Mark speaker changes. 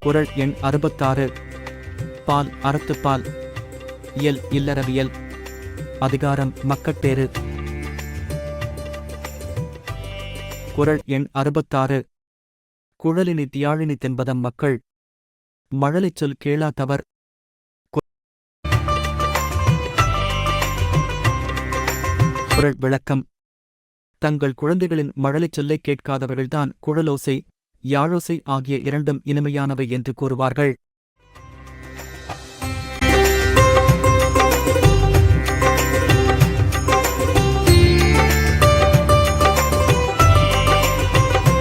Speaker 1: குறள் எண் 66. பால் அறத்துப்பால். இயல் இல்லறவியல். அதிகாரம் மக்கட்பேறு. குறள் எண் 66. குழலினி தியாழினி தென்பதம் மக்கள். மழலைச் சொல் கேளாதவர். குறள் விளக்கம். தங்கள் குழந்தைகளின் மழலைச் சொல்லைக் கேட்காதவர்கள்தான் குழலோசை, யாழோசை ஆகிய இரண்டும் இனிமையானவை என்று கூறுவார்கள்.